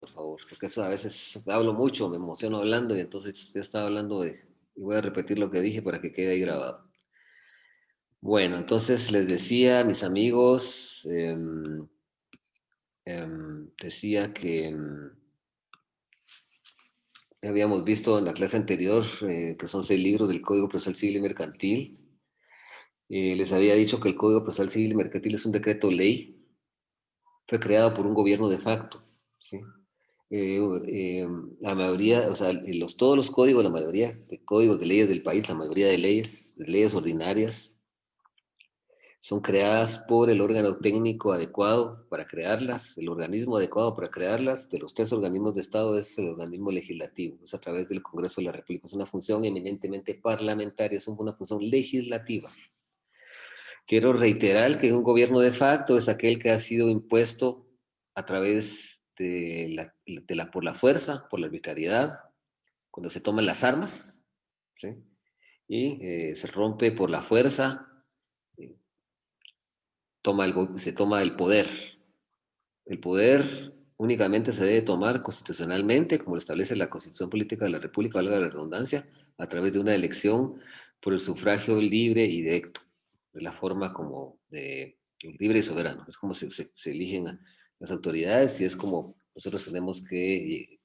por favor, porque eso a veces hablo mucho, me emociono hablando y entonces ya estaba hablando y voy a repetir lo que dije para que quede ahí grabado. Bueno, entonces les decía, mis amigos, decía que habíamos visto en la clase anterior que son 6 libros del Código Procesal Civil y Mercantil. Les había dicho que el Código Procesal Civil y Mercantil es un decreto ley, fue creado por un gobierno de facto, ¿sí? Eh, eh, la mayoría, o sea, todos los códigos, la mayoría de códigos de leyes del país, la mayoría de leyes ordinarias, son creadas por el órgano técnico adecuado para crearlas, el organismo adecuado para crearlas. De los 3 organismos de Estado es el organismo legislativo, es a través del Congreso de la República, es una función eminentemente parlamentaria, es una función legislativa. Quiero reiterar que un gobierno de facto es aquel que ha sido impuesto a través por la fuerza, por la arbitrariedad, cuando se toman las armas, ¿sí? Y se rompe por la fuerza, eh, se toma el poder. El poder únicamente se debe tomar constitucionalmente, como lo establece la Constitución Política de la República, valga la redundancia, a través de una elección por el sufragio libre y directo. Es la forma como de libre y soberano. Es como se eligen a las autoridades y es como nosotros tenemos que,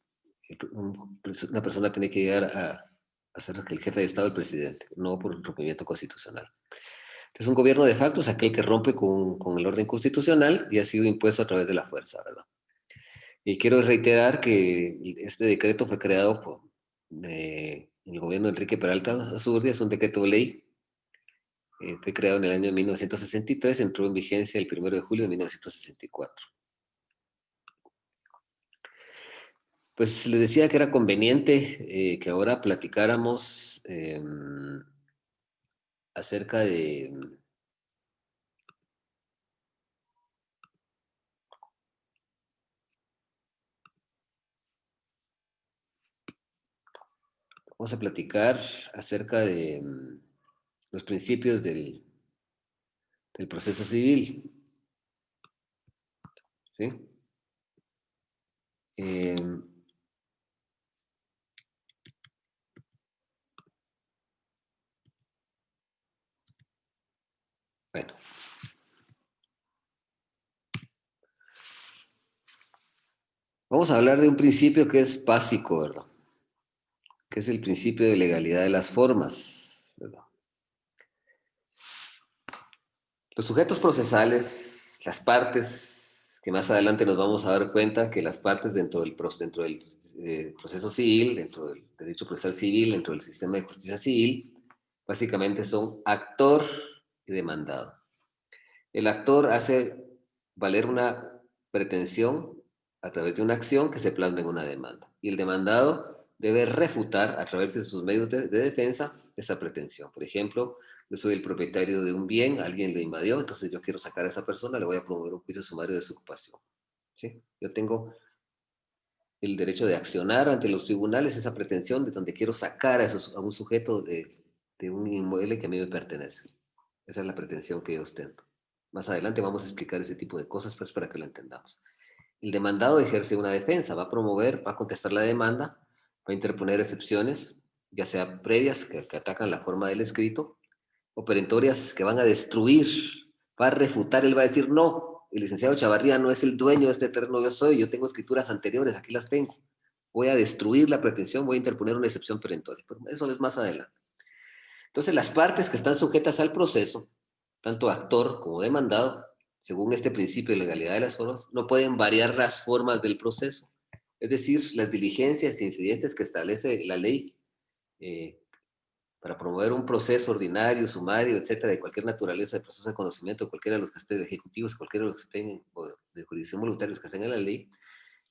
una persona tiene que llegar a ser el jefe de Estado, el presidente, no por un rompimiento constitucional. Entonces, un gobierno de facto es aquel que rompe con el orden constitucional y ha sido impuesto a través de la fuerza, ¿verdad? Y quiero reiterar que este decreto fue creado por el gobierno de Enrique Peralta Azurdia, es un decreto de ley, fue creado en el año 1963, entró en vigencia el 1 de julio de 1964. Pues les decía que era conveniente que ahora platicáramos acerca de, vamos a platicar acerca de los principios del proceso civil, ¿sí? Eh, bueno, vamos a hablar de un principio que es básico, ¿verdad? Que es el principio de legalidad de las formas, ¿verdad? Los sujetos procesales, las partes, que más adelante nos vamos a dar cuenta que las partes dentro del proceso civil, dentro del derecho procesal civil, dentro del sistema de justicia civil, básicamente son actor y demandado. El actor hace valer una pretensión a través de una acción que se plasma en una demanda. Y el demandado debe refutar a través de sus medios de defensa esa pretensión. Por ejemplo, yo soy el propietario de un bien, alguien lo invadió, entonces yo quiero sacar a esa persona, le voy a promover un juicio sumario de desocupación. ¿Sí? Yo tengo el derecho de accionar ante los tribunales esa pretensión de donde quiero sacar a un sujeto de un inmueble que a mí me pertenece. Esa es la pretensión que yo ostento. Más adelante vamos a explicar ese tipo de cosas pues, para que lo entendamos. El demandado ejerce una defensa, va a promover, va a contestar la demanda, va a interponer excepciones, ya sea previas que atacan la forma del escrito, o perentorias que van a destruir, va a refutar, él va a decir, no, el licenciado Chavarría no es el dueño de este terreno, yo soy, yo tengo escrituras anteriores, aquí las tengo. Voy a destruir la pretensión, voy a interponer una excepción perentoria. Pero eso es más adelante. Entonces, las partes que están sujetas al proceso, tanto actor como demandado, según este principio de legalidad de las formas, no pueden variar las formas del proceso. Es decir, las diligencias e incidencias que establece la ley eh, para promover un proceso ordinario, sumario, etcétera, de cualquier naturaleza de proceso de conocimiento, cualquiera de los que estén ejecutivos, cualquiera de los que estén de jurisdicción voluntaria, los que estén en la ley,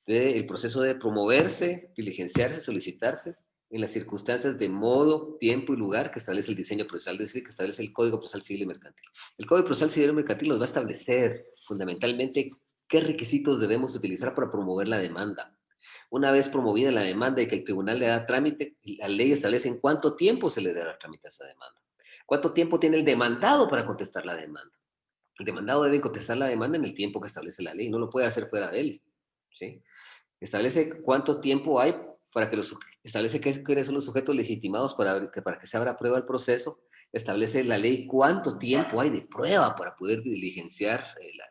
el proceso de promoverse, diligenciarse, solicitarse en las circunstancias de modo, tiempo y lugar que establece el diseño procesal, es decir, que establece el Código Procesal Civil y Mercantil. El Código Procesal Civil y Mercantil nos va a establecer fundamentalmente qué requisitos debemos utilizar para promover la demanda. Una vez promovida la demanda y que el tribunal le da trámite, la ley establece en cuánto tiempo se le dará trámite a esa demanda. ¿Cuánto tiempo tiene el demandado para contestar la demanda? El demandado debe contestar la demanda en el tiempo que establece la ley, no lo puede hacer fuera de él, ¿sí? Establece cuánto tiempo hay para que establece quiénes son los sujetos legitimados para que se abra prueba el proceso. Establece la ley cuánto tiempo hay de prueba para poder diligenciar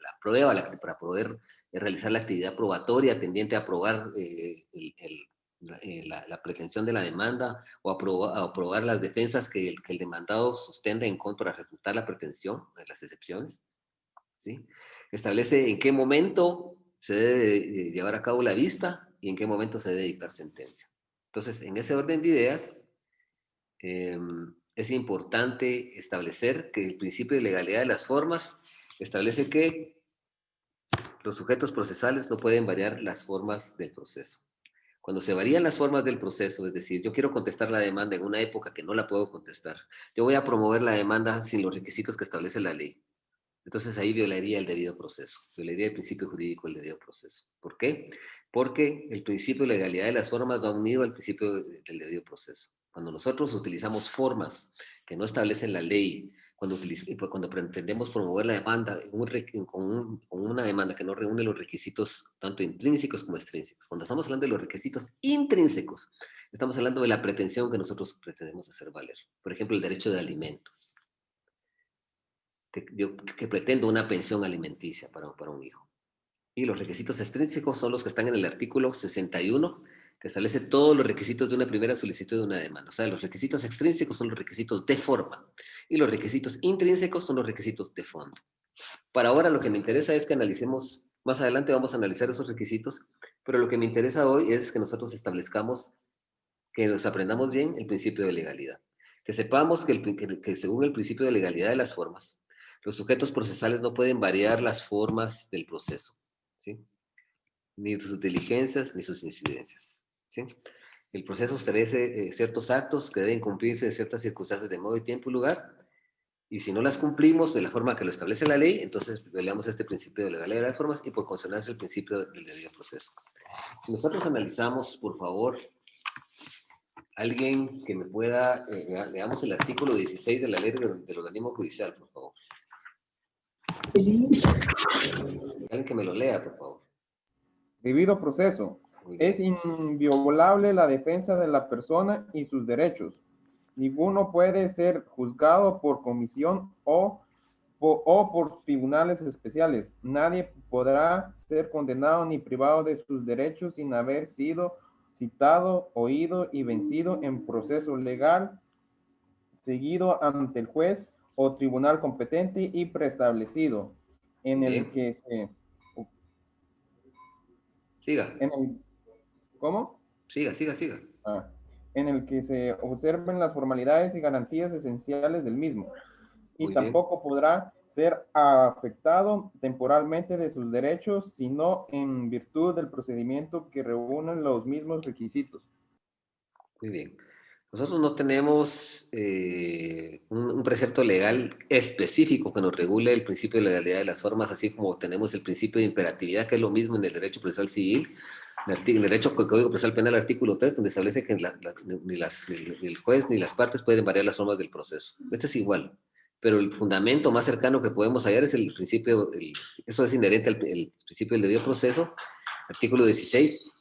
la prueba, para poder realizar la actividad probatoria tendiente a probar la pretensión de la demanda o aprobar las defensas que el demandado sustenta en contra para refutar la pretensión de las excepciones. ¿Sí? Establece en qué momento se debe llevar a cabo la vista y en qué momento se debe dictar sentencia. Entonces, en ese orden de ideas, es importante establecer que el principio de legalidad de las formas establece que los sujetos procesales no pueden variar las formas del proceso. Cuando se varían las formas del proceso, es decir, yo quiero contestar la demanda en una época que no la puedo contestar, yo voy a promover la demanda sin los requisitos que establece la ley. Entonces ahí violaría el debido proceso, violaría el principio jurídico del debido proceso. ¿Por qué? Porque el principio de legalidad de las formas va unido al principio del debido proceso. Cuando nosotros utilizamos formas que no establecen la ley, cuando pretendemos promover la demanda con una demanda que no reúne los requisitos tanto intrínsecos como extrínsecos, cuando estamos hablando de los requisitos intrínsecos, estamos hablando de la pretensión que nosotros pretendemos hacer valer. Por ejemplo, el derecho de alimentos. Que pretendo una pensión alimenticia para un hijo. Y los requisitos extrínsecos son los que están en el artículo 61, que establece todos los requisitos de una primera solicitud de una demanda. O sea, los requisitos extrínsecos son los requisitos de forma y los requisitos intrínsecos son los requisitos de fondo. Para ahora lo que me interesa es que analicemos, más adelante vamos a analizar esos requisitos, pero lo que me interesa hoy es que nosotros establezcamos, que nos aprendamos bien el principio de legalidad. Que sepamos que según el principio de legalidad de las formas, los sujetos procesales no pueden variar las formas del proceso, ¿sí? Ni sus diligencias ni sus incidencias, ¿sí? El proceso establece ciertos actos que deben cumplirse en ciertas circunstancias de modo y tiempo y lugar, y si no las cumplimos de la forma que lo establece la ley, entonces violamos este principio de legalidad de las formas y por consonancia el principio del debido proceso. Si nosotros analizamos, por favor, alguien que me pueda, leamos el artículo 16 de la ley del organismo judicial, por favor. Alguien que me lo lea, por favor. Debido proceso. Es inviolable la defensa de la persona y sus derechos. Ninguno puede ser juzgado por comisión o por tribunales especiales. Nadie podrá ser condenado ni privado de sus derechos sin haber sido citado, oído y vencido en proceso legal, seguido ante el juez o tribunal competente y preestablecido, en el que se... Siga. ¿Cómo? Siga. En el que se observen las formalidades y garantías esenciales del mismo. Y Muy tampoco podrá ser afectado temporalmente de sus derechos, sino en virtud del procedimiento que reúnen los mismos requisitos. Muy bien. Nosotros no tenemos un precepto legal específico que nos regule el principio de legalidad de las formas, así como tenemos el principio de imperatividad, que es lo mismo en el derecho procesal civil, en el derecho Código Procesal Penal, artículo 3, donde establece que ni el juez ni las partes pueden variar las formas del proceso. Este es igual, pero el fundamento más cercano que podemos hallar es el principio, eso es inherente al principio del debido proceso, artículo 16,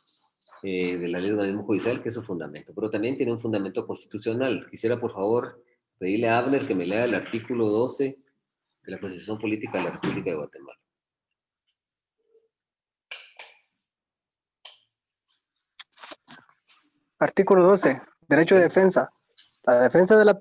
de la ley de organismo judicial, que es su fundamento, pero también tiene un fundamento constitucional. Quisiera, por favor, pedirle a Abner que me lea el artículo 12 de la Constitución Política de la República de Guatemala. Artículo 12. Derecho de defensa. La defensa de la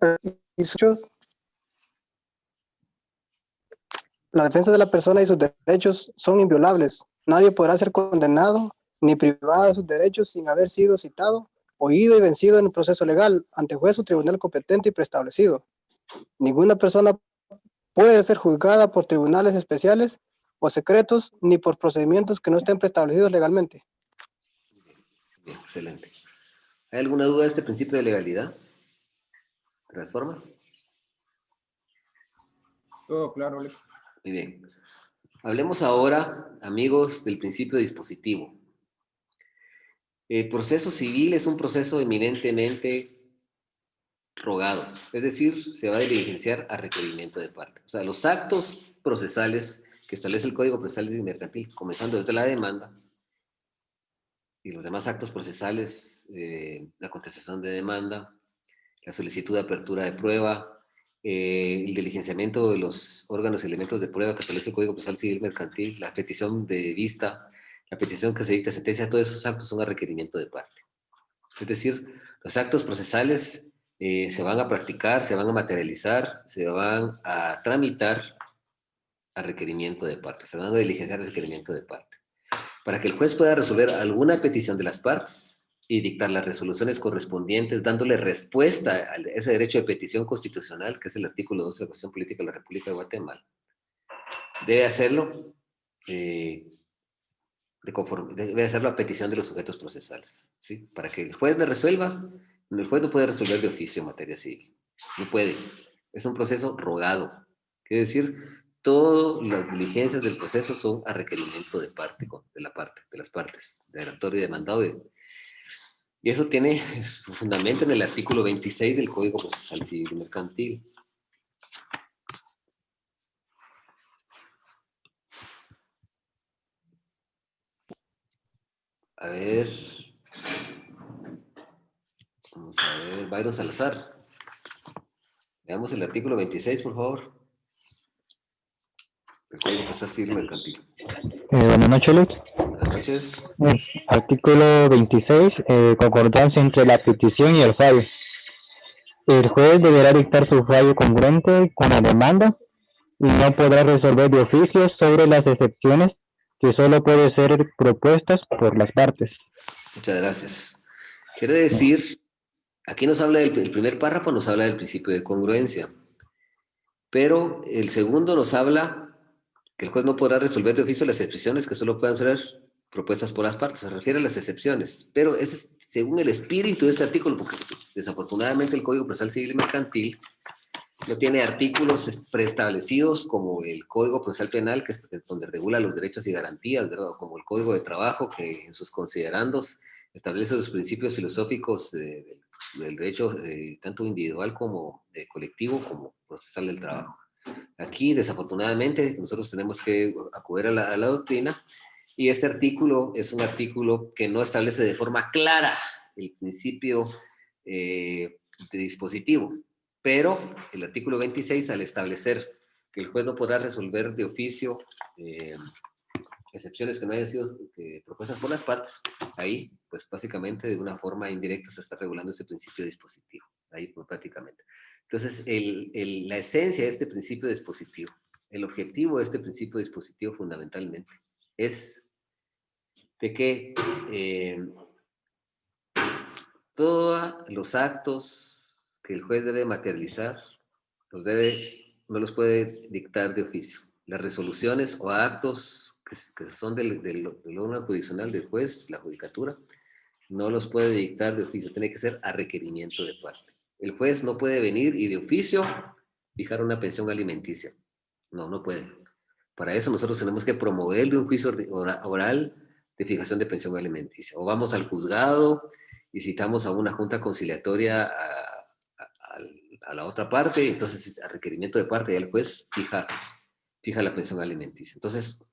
persona y sus derechos son inviolables. Nadie podrá ser condenado ni privado de sus derechos sin haber sido citado, oído y vencido en el proceso legal ante juez o tribunal competente y preestablecido. Ninguna persona puede ser juzgada por tribunales especiales o secretos ni por procedimientos que no estén preestablecidos legalmente. Bien, excelente. ¿Hay alguna duda de este principio de legalidad? ¿De las formas? Todo claro, Alex. Muy bien. Hablemos ahora, amigos, del principio dispositivo. El proceso civil es un proceso eminentemente rogado, es decir, se va a diligenciar a requerimiento de parte. O sea, los actos procesales que establece el Código Procesal y Mercantil, comenzando desde la demanda, y los demás actos procesales, la contestación de demanda, la solicitud de apertura de prueba, el diligenciamiento de los órganos y elementos de prueba que establece el Código Procesal Civil Mercantil, la petición de vista, la petición que se dicta sentencia, todos esos actos son a requerimiento de parte. Es decir, los actos procesales se van a practicar, se van a materializar, se van a tramitar a requerimiento de parte, se van a diligenciar a requerimiento de parte, para que el juez pueda resolver alguna petición de las partes y dictar las resoluciones correspondientes, dándole respuesta a ese derecho de petición constitucional, que es el artículo 12 de la Constitución Política de la República de Guatemala. Debe hacerlo debe hacerlo a petición de los sujetos procesales, ¿sí? Para que el juez le resuelva. El juez no puede resolver de oficio en materia civil, no puede. Es un proceso rogado, quiere decir, todas las diligencias del proceso son a requerimiento de parte, de las partes, del actor y demandado. Y eso tiene su fundamento en el artículo 26 del Código Procesal Civil y Mercantil. A ver, vamos a ver, Byron Salazar. Veamos el artículo 26, por favor. El Código Procesal Civil Mercantil. Buenas noches, Luis. Buenas noches. Artículo 26, concordancia entre la petición y el fallo. El juez deberá dictar su fallo congruente con la demanda y no podrá resolver de oficio sobre las excepciones que solo pueden ser propuestas por las partes. Muchas gracias. Quiere decir, aquí nos habla el primer párrafo, nos habla del principio de congruencia, pero el segundo nos habla que el juez no podrá resolver de oficio las excepciones que solo puedan ser propuestas por las partes. Se refiere a las excepciones, pero ese es según el espíritu de este artículo, porque desafortunadamente el Código Procesal Civil y Mercantil no tiene artículos preestablecidos como el Código Procesal Penal, que es donde regula los derechos y garantías, ¿verdad? O como el Código de Trabajo, que en sus considerandos establece los principios filosóficos del derecho tanto individual como colectivo, como procesal del trabajo. Aquí, desafortunadamente, nosotros tenemos que acudir a la doctrina, y este artículo es un artículo que no establece de forma clara el principio de dispositivo. Pero el artículo 26, al establecer que el juez no podrá resolver de oficio excepciones que no hayan sido propuestas por las partes, ahí, pues básicamente de una forma indirecta se está regulando ese principio dispositivo. Ahí, pues prácticamente. Entonces, la esencia de este principio dispositivo, el objetivo de este principio dispositivo fundamentalmente, es de que todos los actos que el juez debe materializar, no los puede dictar de oficio. Las resoluciones o actos que son del órgano jurisdiccional del juez, la judicatura, no los puede dictar de oficio, tiene que ser a requerimiento de parte. El juez no puede venir y de oficio fijar una pensión alimenticia. No puede. Para eso nosotros tenemos que promoverle un juicio oral de fijación de pensión alimenticia. O vamos al juzgado y citamos a una junta conciliatoria a la otra parte, entonces a requerimiento de parte ya el juez fija la pensión alimenticia. Entonces,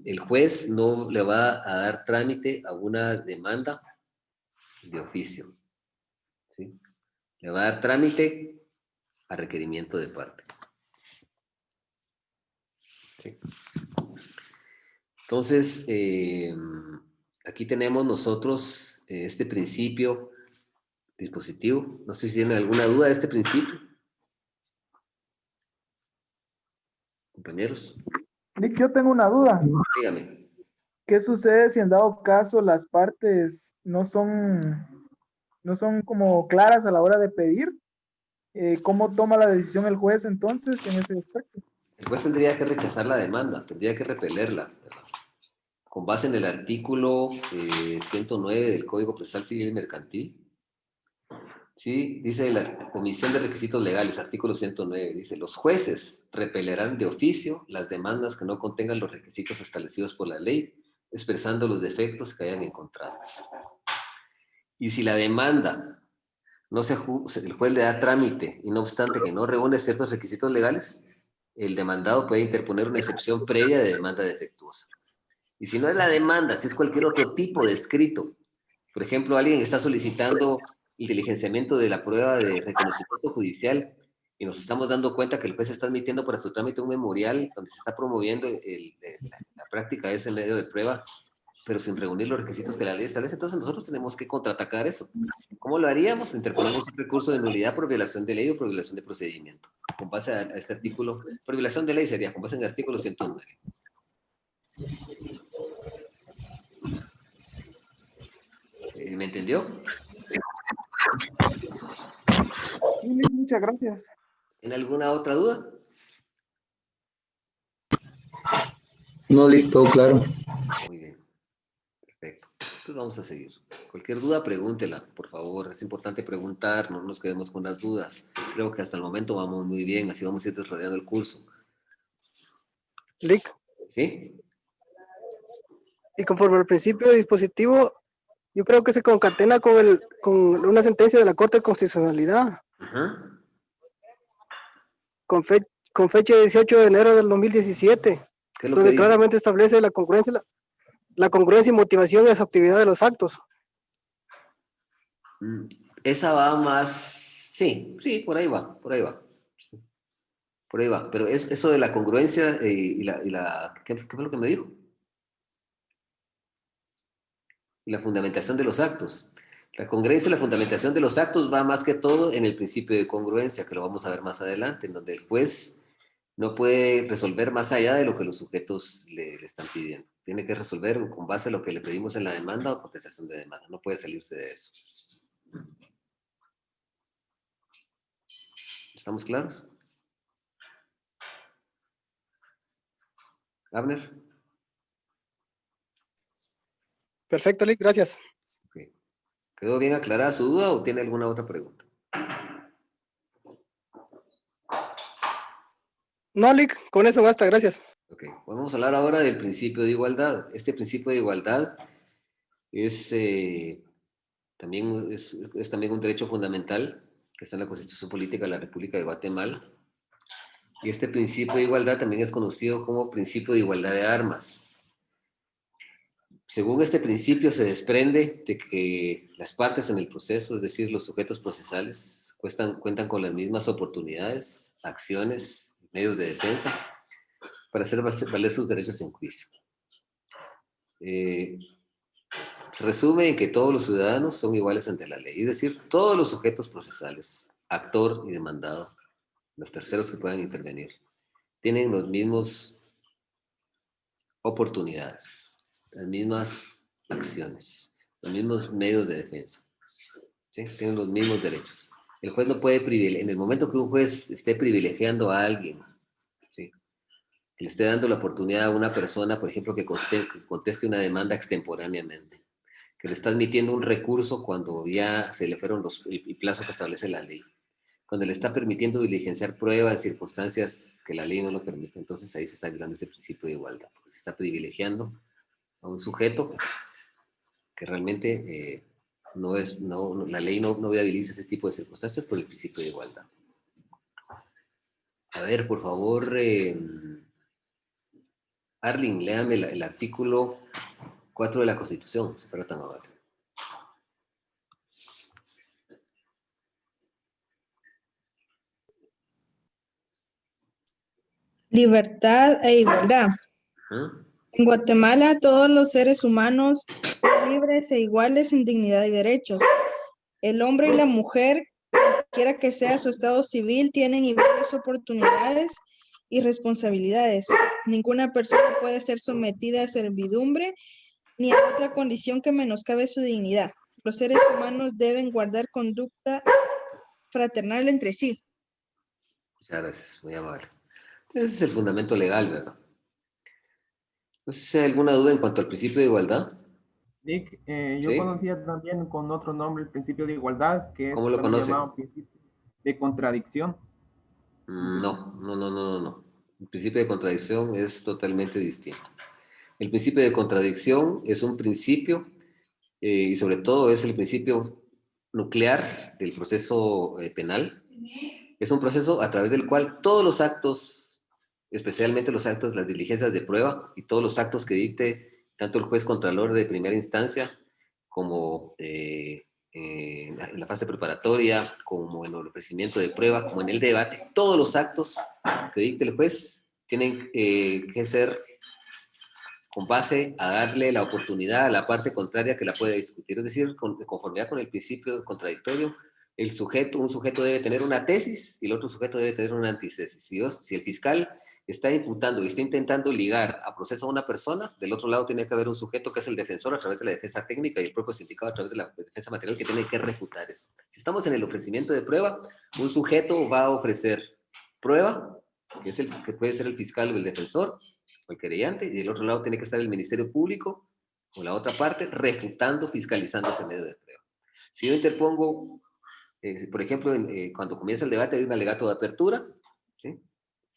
el juez no le va a dar trámite a una demanda de oficio, ¿sí? Le va a dar trámite a requerimiento de parte. ¿Sí? Entonces, aquí tenemos nosotros este principio dispositivo. No sé si tienen alguna duda de este principio, compañeros. Nick, yo tengo una duda. Dígame. ¿Qué sucede si en dado caso las partes no son como claras a la hora de pedir? ¿Cómo toma la decisión el juez entonces en ese aspecto? El juez tendría que rechazar la demanda, tendría que repelerla, ¿verdad? Con base en el artículo 109 del Código Procesal Civil y Mercantil. Sí, dice la Comisión de Requisitos Legales, artículo 109, dice, los jueces repelerán de oficio las demandas que no contengan los requisitos establecidos por la ley, expresando los defectos que hayan encontrado. Y si la demanda el juez le da trámite y no obstante que no reúne ciertos requisitos legales, el demandado puede interponer una excepción previa de demanda defectuosa. Y si no es la demanda, si es cualquier otro tipo de escrito, por ejemplo, alguien está solicitando el diligenciamiento de la prueba de reconocimiento judicial y nos estamos dando cuenta que el juez está admitiendo para su trámite un memorial donde se está promoviendo la práctica de ese medio de prueba, pero sin reunir los requisitos que la ley establece, entonces nosotros tenemos que contraatacar eso. ¿Cómo lo haríamos? Interponemos un recurso de nulidad por violación de ley o por violación de procedimiento. Con base a este artículo, por violación de ley sería con base en el artículo 109. ¿Me entendió? Sí, muchas gracias. ¿En alguna otra duda? No, Lick, todo claro. Muy bien. Perfecto. Pues vamos a seguir. Cualquier duda, pregúntela, por favor. Es importante preguntar, no nos quedemos con las dudas. Creo que hasta el momento vamos muy bien, así vamos a ir desarrollando el curso. Lick, ¿Sí? y conforme al principio de dispositivo, yo creo que se concatena con una sentencia de la Corte de Constitucionalidad, Ajá. con fecha 18 de enero del 2017, ¿Qué es lo que donde dice? claramente establece la congruencia y motivación de la actividad de los actos. Esa va más... Sí, sí, por ahí va, por ahí va. Por ahí va. Pero es eso de la congruencia ¿qué fue lo que me dijo? Y la fundamentación de los actos. La congruencia y la fundamentación de los actos va más que todo en el principio de congruencia, que lo vamos a ver más adelante, en donde el juez no puede resolver más allá de lo que los sujetos le están pidiendo. Tiene que resolver con base a lo que le pedimos en la demanda o contestación de demanda. No puede salirse de eso. ¿Estamos claros? Abner. Perfecto, Lick, gracias. Okay. ¿Quedó bien aclarada su duda o tiene alguna otra pregunta? No, Lick, con eso basta, gracias. Ok, vamos a hablar ahora del principio de igualdad. Este principio de igualdad es, también, es también un derecho fundamental que está en la Constitución Política de la República de Guatemala. Y este principio de igualdad también es conocido como principio de igualdad de armas. Según este principio se desprende de que las partes en el proceso, es decir, los sujetos procesales, cuentan con las mismas oportunidades, acciones, medios de defensa para hacer valer sus derechos en juicio. Se resume en que todos los ciudadanos son iguales ante la ley, es decir, todos los sujetos procesales, actor y demandado, los terceros que puedan intervenir, tienen los mismos oportunidades, las mismas acciones, los mismos medios de defensa, ¿sí? Tienen los mismos derechos. El juez no puede privilegiar, en el momento que un juez esté privilegiando a alguien, ¿sí? Que le esté dando la oportunidad a una persona, por ejemplo, que conteste una demanda extemporáneamente, que le está admitiendo un recurso cuando ya se le fueron el plazo que establece la ley, cuando le está permitiendo diligenciar pruebas en circunstancias que la ley no lo permite, entonces ahí se está violando ese principio de igualdad, porque se está privilegiando a un sujeto que realmente la ley no viabiliza ese tipo de circunstancias por el principio de igualdad. A ver, por favor, Arlene, léame el artículo 4 de la Constitución, si fuera tan amable. Libertad e igualdad. ¿Ah? En Guatemala, todos los seres humanos son libres e iguales en dignidad y derechos. El hombre y la mujer, cualquiera que sea su estado civil, tienen iguales oportunidades y responsabilidades. Ninguna persona puede ser sometida a servidumbre ni a otra condición que menoscabe su dignidad. Los seres humanos deben guardar conducta fraternal entre sí. Muchas gracias, muy amable. Ese es el fundamento legal, ¿verdad? No sé si hay alguna duda en cuanto al principio de igualdad. Lick, yo ¿Sí? conocía también con otro nombre el principio de igualdad, que es ¿Cómo lo también conoce? llamado principio de contradicción. No. El principio de contradicción es totalmente distinto. El principio de contradicción es un principio, y sobre todo es el principio nuclear del proceso penal. Es un proceso a través del cual todos los actos, especialmente los actos, las diligencias de prueba y todos los actos que dicte tanto el juez contralor de primera instancia como en la fase preparatoria, como en el ofrecimiento de prueba, como en el debate, todos los actos que dicte el juez tienen que ser con base a darle la oportunidad a la parte contraria que la pueda discutir. Es decir, de conformidad con el principio contradictorio, un sujeto debe tener una tesis y el otro sujeto debe tener una antitesis. Si el fiscal está imputando y está intentando ligar a proceso a una persona, del otro lado tiene que haber un sujeto que es el defensor a través de la defensa técnica y el propio sindicado a través de la defensa material que tiene que refutar eso. Si estamos en el ofrecimiento de prueba, un sujeto va a ofrecer prueba, que es el que puede ser el fiscal o el defensor o el querellante, y del otro lado tiene que estar el Ministerio Público o la otra parte refutando, fiscalizando ese medio de prueba. Si yo interpongo, por ejemplo, cuando comienza el debate hay un alegato de apertura, ¿sí?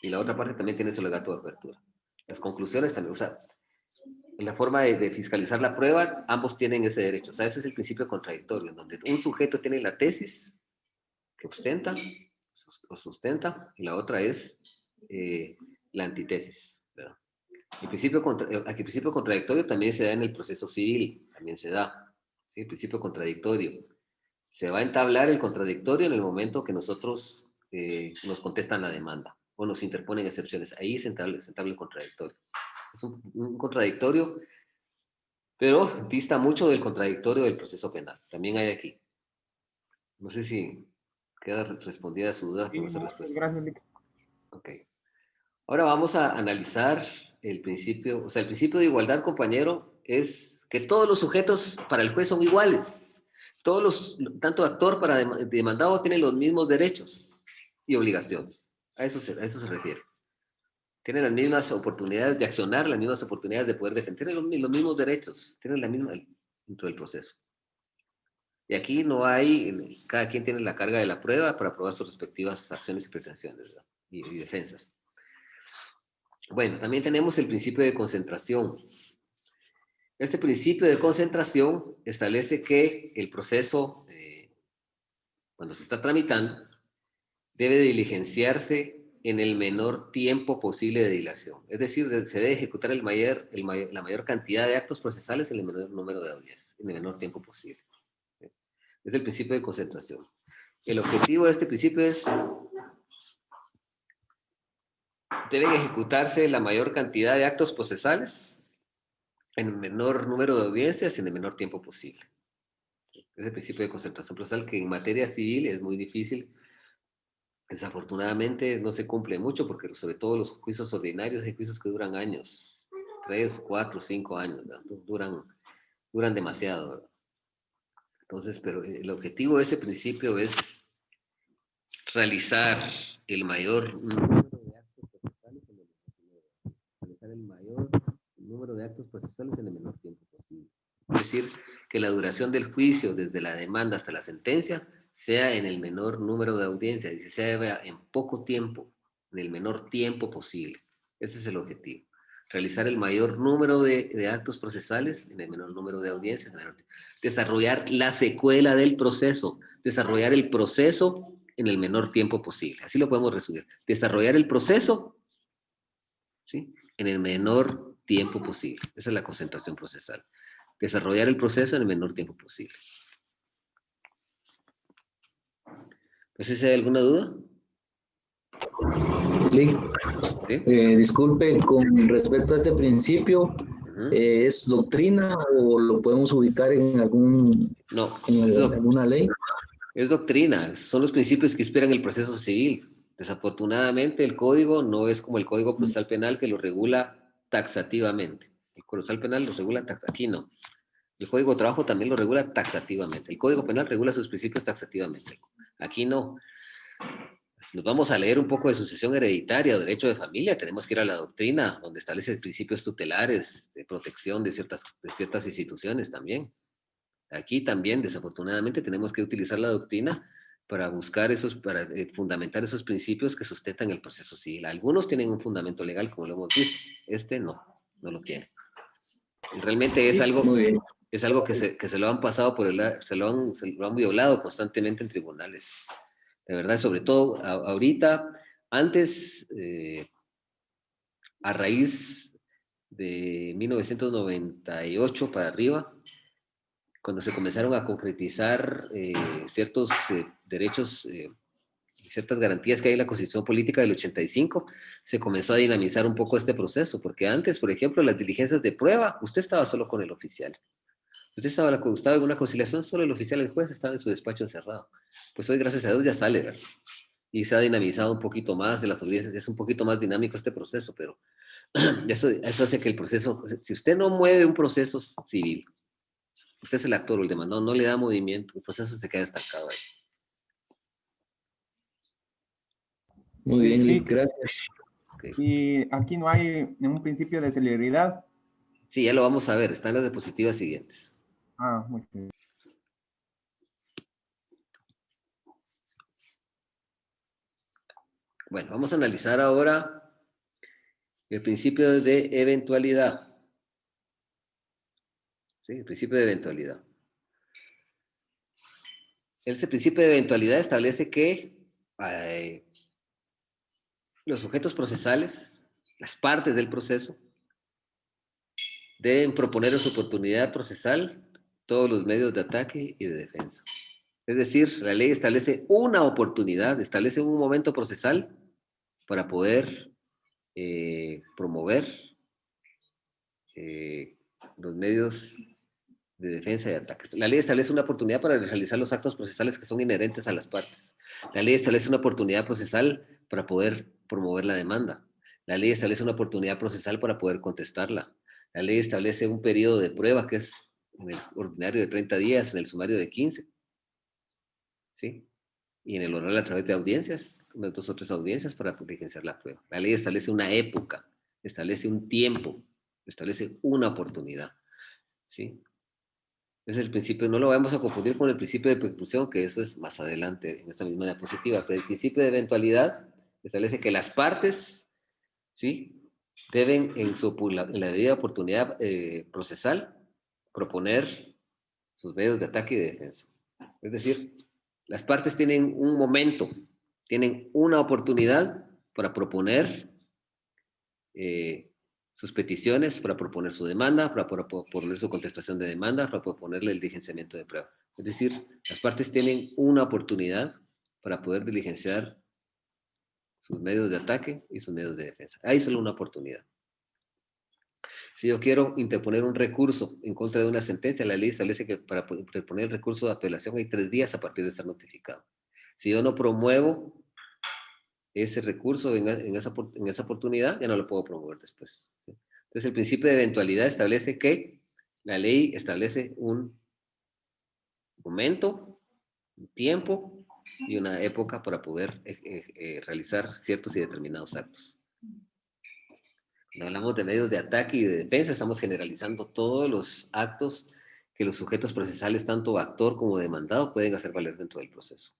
Y la otra parte también tiene su alegato de apertura. Las conclusiones también, o sea, en la forma de fiscalizar la prueba, ambos tienen ese derecho. O sea, ese es el principio contradictorio, en donde un sujeto tiene la tesis que ostenta o sustenta, y la otra es la antitesis, ¿verdad? El principio contradictorio también se da en el proceso civil, también se da, ¿sí? El principio contradictorio. Se va a entablar el contradictorio en el momento que nosotros nos contestan la demanda o nos interponen excepciones. Ahí se entabla el contradictorio. Es un contradictorio, pero dista mucho del contradictorio del proceso penal. También hay aquí. No sé si queda respondida su duda con esa respuesta. Gracias, Lic. Ok. Ahora vamos a analizar el principio, o sea, el principio de igualdad, compañero, es que todos los sujetos para el juez son iguales. Tanto actor para demandado tienen los mismos derechos y obligaciones. A eso se refiere. Tienen las mismas oportunidades de accionar, las mismas oportunidades de poder defender, tienen los mismos derechos, tienen la misma dentro del proceso. Y aquí no hay, cada quien tiene la carga de la prueba para probar sus respectivas acciones y pretensiones, ¿verdad? Y defensas. Bueno, también tenemos el principio de concentración. Este principio de concentración establece que el proceso, cuando se está tramitando, debe diligenciarse en el menor tiempo posible de dilación. Es decir, se debe ejecutar la mayor cantidad de actos procesales en el menor número de audiencias, en el menor tiempo posible. Es el principio de concentración. El objetivo de este principio es: deben ejecutarse la mayor cantidad de actos procesales en el menor número de audiencias y en el menor tiempo posible. Es el principio de concentración procesal que en materia civil es muy difícil. Desafortunadamente no se cumple mucho porque sobre todo los juicios ordinarios hay juicios que duran años, 3, 4, 5 años, ¿verdad? Duran demasiado, ¿verdad? Entonces, pero el objetivo de ese principio es realizar el mayor número de actos procesales en el menor tiempo posible. Es decir, que la duración del juicio desde la demanda hasta la sentencia sea en el menor número de audiencias y sea en poco tiempo, en el menor tiempo posible. Ese es el objetivo. Realizar el mayor número de actos procesales en el menor número de audiencias. Desarrollar la secuela del proceso. Desarrollar el proceso en el menor tiempo posible. Así lo podemos resumir. Desarrollar el proceso, ¿sí?, en el menor tiempo posible. Esa es la concentración procesal. Desarrollar el proceso en el menor tiempo posible. No sé si hay alguna duda. Lic, ¿Sí? disculpe, con respecto a este principio, ¿es doctrina o lo podemos ubicar en alguna ley? Es doctrina, son los principios que inspiran el proceso civil. Desafortunadamente, el código no es como el Código Procesal Penal, que lo regula taxativamente. El procesal penal lo regula aquí no. El Código de Trabajo también lo regula taxativamente. El Código Penal regula sus principios taxativamente. Aquí no. Si nos vamos a leer un poco de sucesión hereditaria o derecho de familia, tenemos que ir a la doctrina, donde establece principios tutelares de protección de ciertas instituciones también. Aquí también, desafortunadamente, tenemos que utilizar la doctrina para buscar para fundamentar esos principios que sustentan el proceso civil. Algunos tienen un fundamento legal, como lo hemos visto. Este no lo tiene. Y realmente es algo que se lo han pasado se lo han violado constantemente en tribunales. De verdad, sobre todo ahorita, antes, a raíz de 1998 para arriba, cuando se comenzaron a concretizar ciertos derechos, ciertas garantías que hay en la Constitución Política del 85, se comenzó a dinamizar un poco este proceso, porque antes, por ejemplo, las diligencias de prueba, usted estaba solo con el oficial. Usted estaba en una conciliación, solo el oficial, el juez estaba en su despacho encerrado. Pues hoy, gracias a Dios, ya sale, ¿verdad? Y se ha dinamizado un poquito más de las audiencias, es un poquito más dinámico este proceso, pero eso hace que el proceso, si usted no mueve un proceso civil, usted es el actor o el demandado, no le da movimiento, el proceso se queda estancado ahí. Muy bien, Sí, Lick, gracias. Okay. y aquí no hay un principio de celeridad. Sí, ya lo vamos a ver, están las diapositivas siguientes. Ah, muy bien. Bueno, vamos a analizar ahora el principio de eventualidad. ¿Sí? El principio de eventualidad. Este principio de eventualidad establece que los sujetos procesales, las partes del proceso, deben proponer en su oportunidad procesal todos los medios de ataque y de defensa. Es decir, la ley establece una oportunidad, establece un momento procesal para poder promover los medios de defensa y ataque. La ley establece una oportunidad para realizar los actos procesales que son inherentes a las partes. La ley establece una oportunidad procesal para poder promover la demanda. La ley establece una oportunidad procesal para poder contestarla. La ley establece un periodo de prueba que es en el ordinario de 30 días, en el sumario de 15. ¿Sí? Y en el oral a través de audiencias, unas 2 o 3 audiencias para diligenciar la prueba. La ley establece una época, establece un tiempo, establece una oportunidad. ¿Sí? Es el principio, no lo vamos a confundir con el principio de preclusión, que eso es más adelante en esta misma diapositiva, pero el principio de eventualidad establece que las partes, ¿sí?, deben en la debida oportunidad procesal proponer sus medios de ataque y de defensa. Es decir, las partes tienen un momento, tienen una oportunidad para proponer sus peticiones, para proponer su demanda, para proponer su contestación de demanda, para proponerle el diligenciamiento de prueba. Es decir, las partes tienen una oportunidad para poder diligenciar sus medios de ataque y sus medios de defensa. Hay solo una oportunidad. Si yo quiero interponer un recurso en contra de una sentencia, la ley establece que para interponer el recurso de apelación hay 3 días a partir de estar notificado. Si yo no promuevo ese recurso en esa oportunidad, ya no lo puedo promover después. ¿Sí? Entonces, el principio de eventualidad establece que la ley establece un momento, un tiempo y una época para poder realizar ciertos y determinados actos. Cuando hablamos de medios de ataque y de defensa, estamos generalizando todos los actos que los sujetos procesales, tanto actor como demandado, pueden hacer valer dentro del proceso.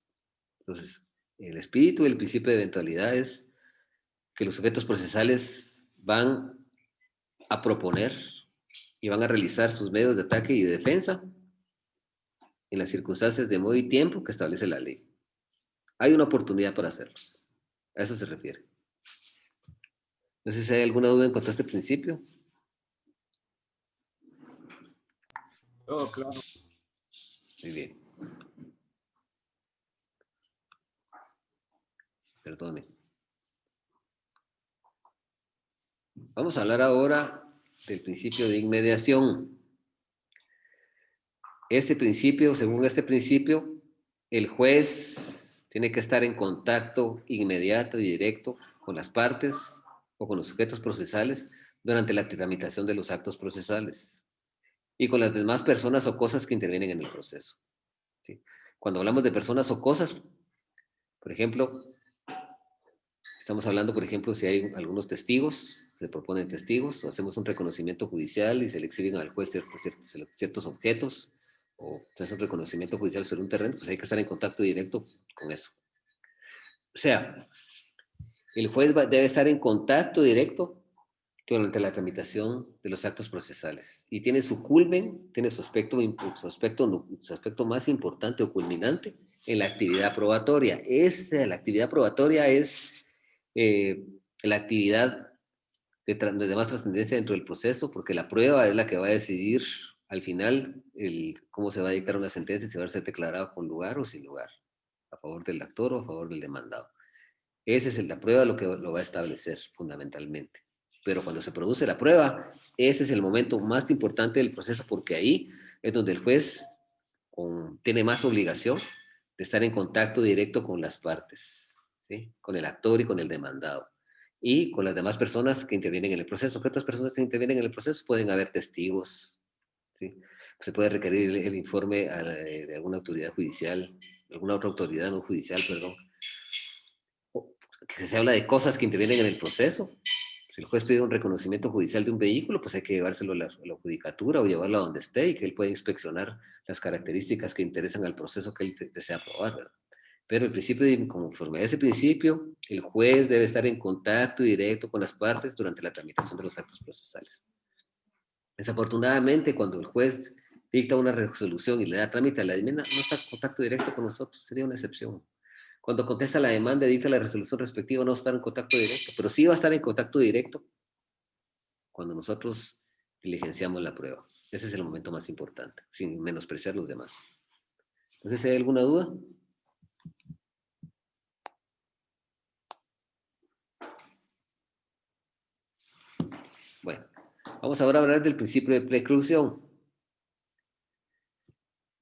Entonces, el espíritu del principio de eventualidad es que los sujetos procesales van a proponer y van a realizar sus medios de ataque y de defensa en las circunstancias de modo y tiempo que establece la ley. Hay una oportunidad para hacerlo. A eso se refiere. No sé si hay alguna duda en cuanto a este principio. Todo claro. Muy bien. Perdone. Vamos a hablar ahora del principio de inmediación. Este principio, según este principio, el juez tiene que estar en contacto inmediato y directo con las partes o con los sujetos procesales durante la tramitación de los actos procesales y con las demás personas o cosas que intervienen en el proceso. ¿Sí? Cuando hablamos de personas o cosas, por ejemplo, estamos hablando, por ejemplo, si hay algunos testigos, se proponen testigos, o hacemos un reconocimiento judicial y se le exhiben al juez ciertos objetos, o se hace un reconocimiento judicial sobre un terreno, pues hay que estar en contacto directo con eso. O sea, el juez debe estar en contacto directo durante la tramitación de los actos procesales y tiene su culmen, tiene su aspecto más importante o culminante en la actividad probatoria. La actividad probatoria es la actividad de más trascendencia dentro del proceso, porque la prueba es la que va a decidir al final cómo se va a dictar una sentencia, si va a ser declarado con lugar o sin lugar, a favor del actor o a favor del demandado. Esa es la prueba lo que lo va a establecer fundamentalmente. Pero cuando se produce la prueba, ese es el momento más importante del proceso, porque ahí es donde el juez tiene más obligación de estar en contacto directo con las partes, ¿sí? Con el actor y con el demandado, y con las demás personas que intervienen en el proceso. ¿Qué otras personas que intervienen en el proceso? Pueden haber testigos, ¿sí? Se puede requerir el informe de alguna autoridad judicial, alguna otra autoridad no judicial, perdón, que se habla de cosas que intervienen en el proceso. Si el juez pide un reconocimiento judicial de un vehículo, pues hay que llevárselo a la judicatura o llevarlo a donde esté, y que él pueda inspeccionar las características que interesan al proceso que él desea aprobar, ¿verdad? Pero el principio, conforme a ese principio, el juez debe estar en contacto directo con las partes durante la tramitación de los actos procesales. Desafortunadamente, cuando el juez dicta una resolución y le da trámite a la demanda, no está en contacto directo con nosotros, sería una excepción. Cuando contesta la demanda, dicta la resolución respectiva, no está en contacto directo, pero sí va a estar en contacto directo cuando nosotros diligenciamos la prueba. Ese es el momento más importante, sin menospreciar los demás. Entonces, ¿hay alguna duda? Bueno, vamos ahora a hablar del principio de preclusión.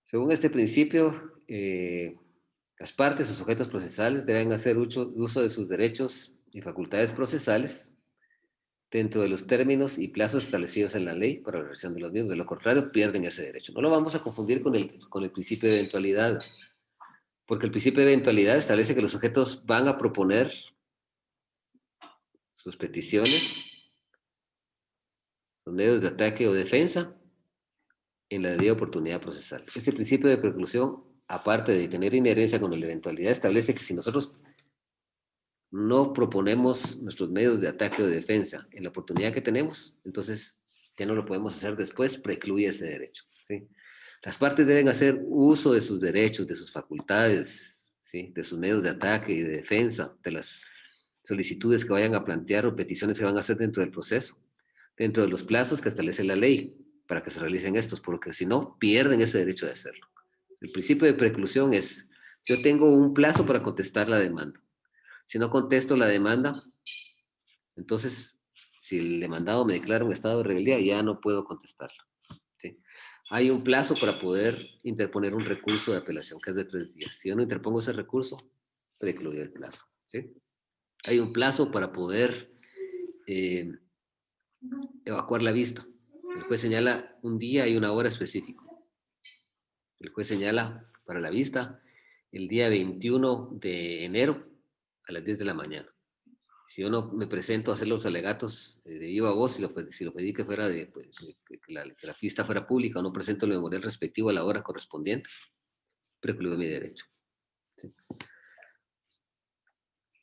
Según este principio, las partes o sujetos procesales deben hacer uso de sus derechos y facultades procesales dentro de los términos y plazos establecidos en la ley para la realización de los mismos. De lo contrario, pierden ese derecho. No lo vamos a confundir con el principio de eventualidad, porque el principio de eventualidad establece que los sujetos van a proponer sus peticiones, sus medios de ataque o defensa en la debida oportunidad procesal. Este principio de preclusión, aparte de tener inherencia con la eventualidad, establece que si nosotros no proponemos nuestros medios de ataque o de defensa en la oportunidad que tenemos, entonces ya no lo podemos hacer después, precluye ese derecho, ¿sí? Las partes deben hacer uso de sus derechos, de sus facultades, ¿sí? De sus medios de ataque y de defensa, de las solicitudes que vayan a plantear o peticiones que van a hacer dentro del proceso, dentro de los plazos que establece la ley para que se realicen estos, porque si no, pierden ese derecho de hacerlo. El principio de preclusión es, yo tengo un plazo para contestar la demanda. Si no contesto la demanda, entonces, si el demandado me declara un estado de rebeldía, ya no puedo contestarla, ¿sí? Hay un plazo para poder interponer un recurso de apelación, que es de 3 días. Si yo no interpongo ese recurso, precluye el plazo, ¿sí? Hay un plazo para poder evacuar la vista. El juez señala un día y una hora específico. El juez señala para la vista el día 21 de enero a las 10 de la mañana. Si yo no me presento a hacer los alegatos de viva voz, si lo pedí que fuera que la vista fuera pública, o no presento el memorial respectivo a la hora correspondiente, precluyo mi derecho, ¿sí?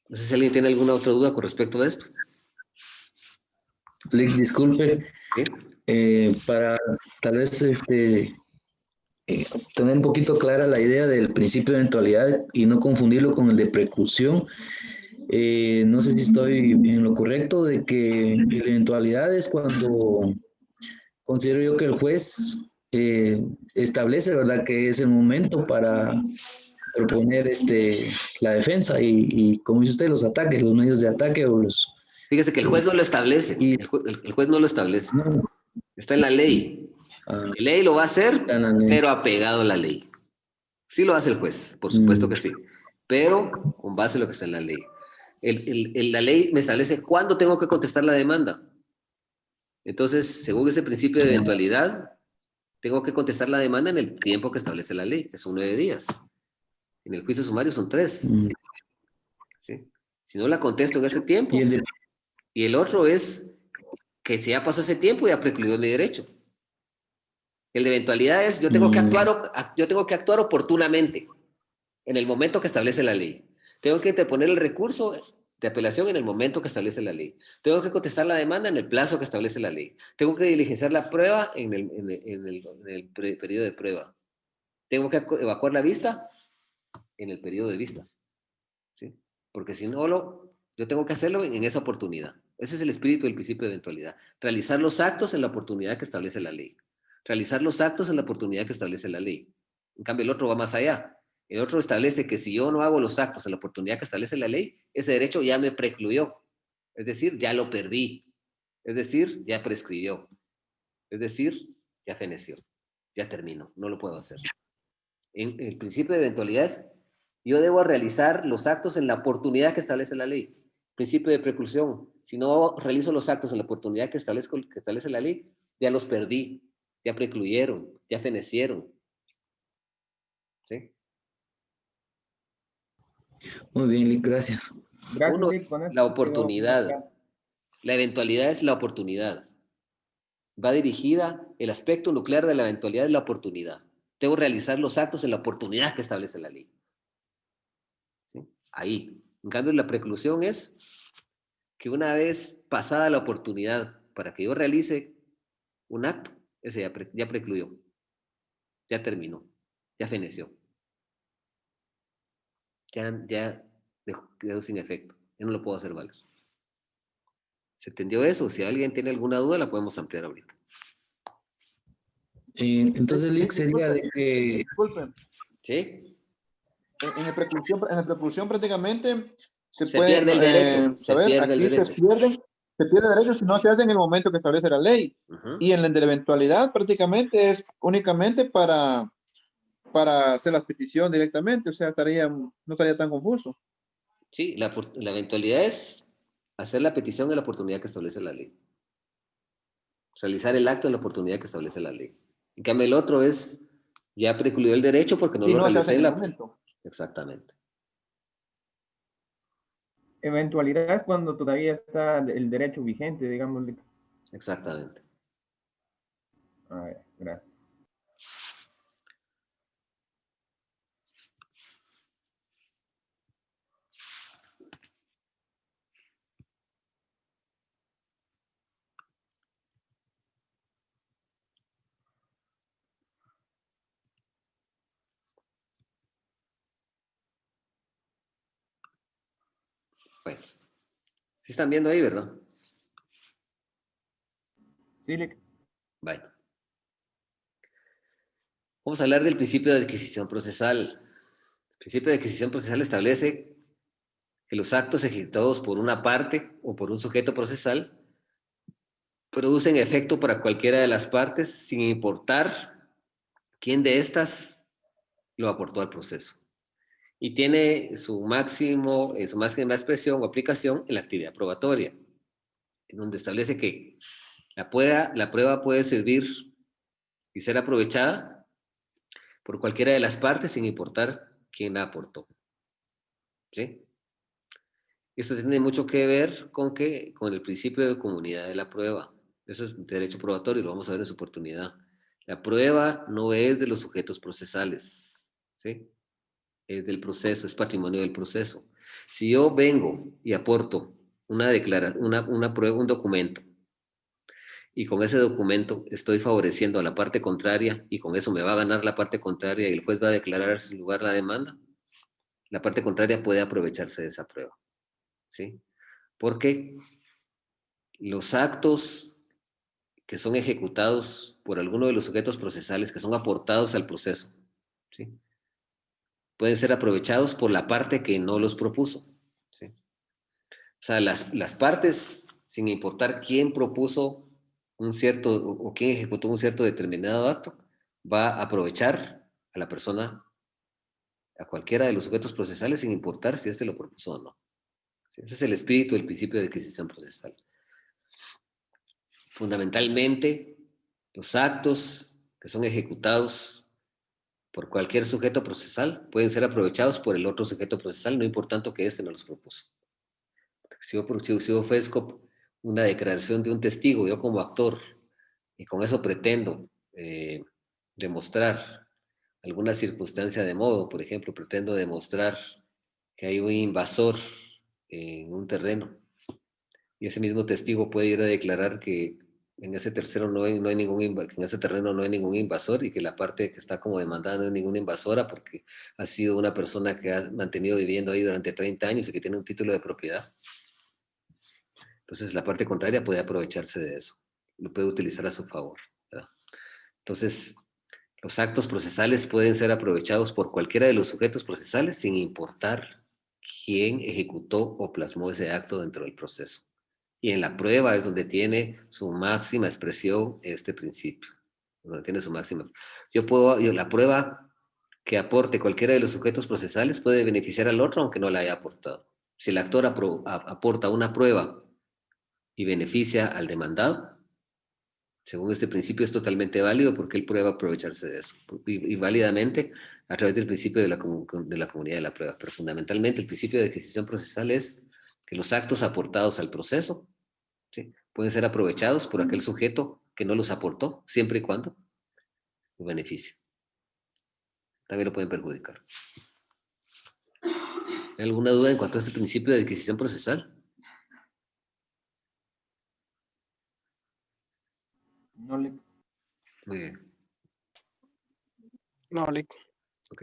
No sé si alguien tiene alguna otra duda con respecto a esto. Disculpe, ¿Sí? para tal vez tener un poquito clara la idea del principio de eventualidad y no confundirlo con el de preclusión. No sé si estoy en lo correcto de que la eventualidad es cuando considero yo que el juez establece, ¿verdad?, que es el momento para proponer la defensa y como dice usted, los ataques, los medios de ataque o los... Fíjese que el juez no lo establece. El juez no lo establece. No, Está en la ley. La ley lo va a hacer, está en la ley. pero apegado a la ley. Sí lo hace el juez, por supuesto que sí, pero con base en lo que está en la ley. La ley me establece cuándo tengo que contestar la demanda. Entonces, según ese principio de eventualidad, tengo que contestar la demanda en el tiempo que establece la ley, que son 9 días. En el juicio sumario son 3. ¿Sí? Si no la contesto en ese tiempo, y el otro es que si ya pasó ese tiempo, ya precluyó mi derecho. El de eventualidad es, yo tengo que actuar oportunamente, en el momento que establece la ley. Tengo que interponer el recurso de apelación en el momento que establece la ley. Tengo que contestar la demanda en el plazo que establece la ley. Tengo que diligenciar la prueba en el periodo de prueba. Tengo que evacuar la vista en el periodo de vistas, ¿sí? Porque si no, yo tengo que hacerlo en esa oportunidad. Ese es el espíritu del principio de eventualidad. Realizar los actos en la oportunidad que establece la ley. Realizar los actos en la oportunidad que establece la ley. En cambio, el otro va más allá. El otro establece que si yo no hago los actos en la oportunidad que establece la ley, ese derecho ya me precluyó. Es decir, ya lo perdí. Es decir, ya prescribió. Es decir, ya feneció. Ya terminó. No lo puedo hacer. En el principio de eventualidad es, yo debo realizar los actos en la oportunidad que establece la ley. Principio de preclusión. Si no realizo los actos en la oportunidad que establece la ley, ya los perdí. Ya precluyeron. Ya fenecieron. ¿Sí? Muy bien, Lick, gracias. Gracias, Uno Lick, es con esto la quedó muy oportunidad. claro. La eventualidad es la oportunidad. Va dirigida, el aspecto nuclear de la eventualidad es la oportunidad. Debo realizar los actos en la oportunidad que establece la ley. ¿Sí? Ahí. En cambio, la preclusión es que una vez pasada la oportunidad para que yo realice un acto, ese ya precluyó, ya terminó, ya feneció, ya quedó sin efecto, ya no lo puedo hacer valer. ¿Se entendió eso? Si alguien tiene alguna duda, la podemos ampliar ahorita. Entonces, Lick, sería de que Disculpen, ¿Sí? en la preclusión prácticamente se Se puede pierde el derecho, se saber, pierde el aquí derecho. se pierde derecho si no se hace en el momento que establece la ley. Ujú. Y en la de la eventualidad prácticamente es únicamente para hacer la petición directamente, o sea, no estaría tan confuso. Sí, la eventualidad es hacer la petición en la oportunidad que establece la ley. Realizar el acto en la oportunidad que establece la ley. En cambio, el otro es, ya precluyó el derecho porque no Y lo no se hace realicé en en el la... momento. Exactamente. Eventualidad es cuando todavía está el derecho vigente, digamos, Lick. Exactamente. A ver, gracias. Bueno. ¿Sí están viendo ahí, verdad? Sí, Lick. Bueno. Vamos a hablar del principio de adquisición procesal. El principio de adquisición procesal establece que los actos ejecutados por una parte o por un sujeto procesal producen efecto para cualquiera de las partes sin importar quién de estas lo aportó al proceso. Y tiene su máxima expresión o aplicación en la actividad probatoria, en donde establece que la prueba puede servir y ser aprovechada por cualquiera de las partes sin importar quién la aportó. ¿Sí? Esto tiene mucho que ver con el principio de comunidad de la prueba. Eso es derecho probatorio, lo vamos a ver en su oportunidad. La prueba no es de los sujetos procesales, ¿sí? Es del proceso, es patrimonio del proceso. Si yo vengo y aporto una prueba, un documento, y con ese documento estoy favoreciendo a la parte contraria, y con eso me va a ganar la parte contraria y el juez va a declarar sin lugar la demanda, la parte contraria puede aprovecharse de esa prueba, ¿sí? Porque los actos que son ejecutados por alguno de los sujetos procesales que son aportados al proceso, ¿sí? Pueden ser aprovechados por la parte que no los propuso, ¿sí? O sea, las partes, sin importar quién propuso un cierto o quién ejecutó un cierto determinado acto, va a aprovechar a la persona, a cualquiera de los sujetos procesales, sin importar si éste lo propuso o no. ¿Sí? Ese es el espíritu del principio de adquisición procesal. Fundamentalmente, los actos que son ejecutados por cualquier sujeto procesal pueden ser aprovechados por el otro sujeto procesal, no importando que éste no los propuso. Si yo ofrezco una declaración de un testigo, yo como actor, y con eso pretendo demostrar alguna circunstancia de modo, por ejemplo, pretendo demostrar que hay un invasor en un terreno, y ese mismo testigo puede ir a declarar que en ese tercero no hay que en ese terreno no hay ningún invasor y que la parte que está como demandada no es ninguna invasora porque ha sido una persona que ha mantenido viviendo ahí durante 30 años y que tiene un título de propiedad. Entonces, la parte contraria puede aprovecharse de eso. Lo puede utilizar a su favor, ¿verdad? Entonces, los actos procesales pueden ser aprovechados por cualquiera de los sujetos procesales sin importar quién ejecutó o plasmó ese acto dentro del proceso. Y en la prueba es donde tiene su máxima expresión este principio. Donde tiene su máxima. La prueba que aporte cualquiera de los sujetos procesales puede beneficiar al otro aunque no la haya aportado. Si el actor aporta una prueba y beneficia al demandado, según este principio es totalmente válido porque él puede aprovecharse de eso. Y válidamente a través del principio de la comunidad de la prueba. Pero fundamentalmente el principio de adquisición procesal es que los actos aportados al proceso, ¿sí?, pueden ser aprovechados por aquel sujeto que no los aportó, siempre y cuando lo beneficie. También lo pueden perjudicar. ¿Hay alguna duda en cuanto a este principio de adquisición procesal? No le... Muy bien. No, Lick. Ok.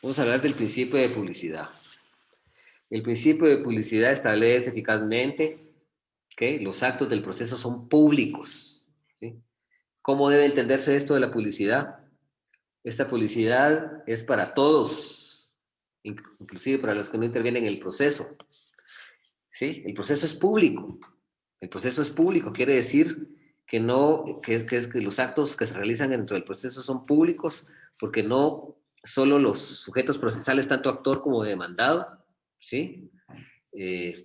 Vamos a hablar del principio de publicidad. El principio de publicidad establece eficazmente que los actos del proceso son públicos, ¿sí? ¿Cómo debe entenderse esto de la publicidad? Esta publicidad es para todos, inclusive para los que no intervienen en el proceso, ¿sí? El proceso es público. El proceso es público, quiere decir que los actos que se realizan dentro del proceso son públicos porque no solo los sujetos procesales, tanto actor como demandado, ¿sí?,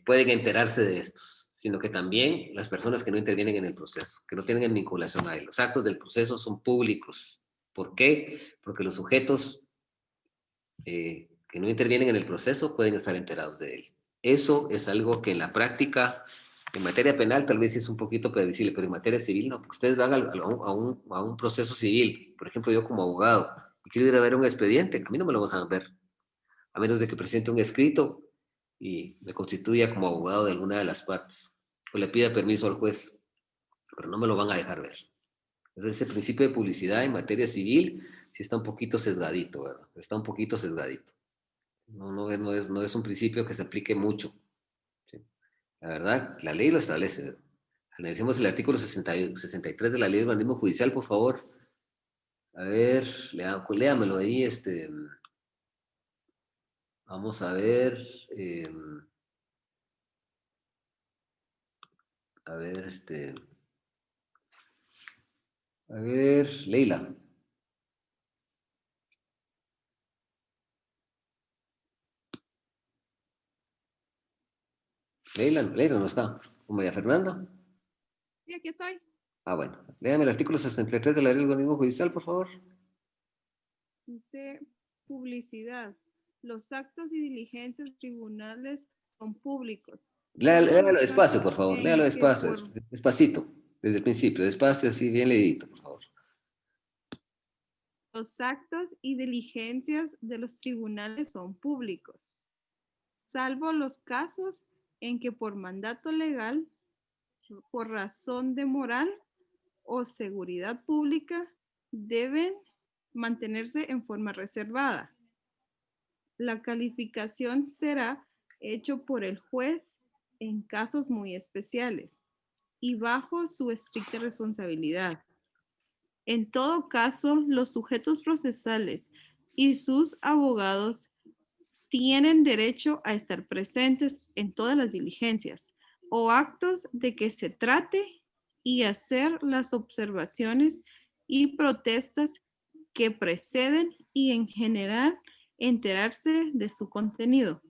pueden enterarse de estos, sino que también las personas que no intervienen en el proceso, que no tienen vinculación a él. Los actos del proceso son públicos. ¿Por qué? Porque los sujetos que no intervienen en el proceso pueden estar enterados de él. Eso es algo que en la práctica, en materia penal tal vez es un poquito predecible, pero en materia civil no. Ustedes van a un proceso civil, por ejemplo, yo como abogado, y quiero ir a ver un expediente, a mí no me lo van a ver, a menos de que presente un escrito y me constituya como abogado de alguna de las partes, o le pida permiso al juez, pero no me lo van a dejar ver. Entonces, ese principio de publicidad en materia civil sí está un poquito sesgadito, ¿verdad? Está un poquito sesgadito. No es un principio que se aplique mucho, ¿sí? La verdad, la ley lo establece, ¿verdad? Analicemos el artículo 63 de la ley de organismo judicial, por favor. A ver, léamelo ahí, vamos a ver, a ver, a ver, Leila. Leila no está. ¿O María Fernanda? Sí, aquí estoy. Ah, bueno. Léame el artículo 63 de la ley del organismo judicial, por favor. Dice publicidad. Los actos y diligencias tribunales son públicos. Léalo despacio, por favor. En Léalo que despacio. por- Despacito. Desde el principio. Despacio, así, bien leidito, por favor. Los actos y diligencias de los tribunales son públicos, salvo los casos en que por mandato legal, por razón de moral o seguridad pública, deben mantenerse en forma reservada. La calificación será hecho por el juez en casos muy especiales y bajo su estricta responsabilidad. En todo caso, los sujetos procesales y sus abogados tienen derecho a estar presentes en todas las diligencias o actos de que se trate y hacer las observaciones y protestas que preceden y en general enterarse de su contenido.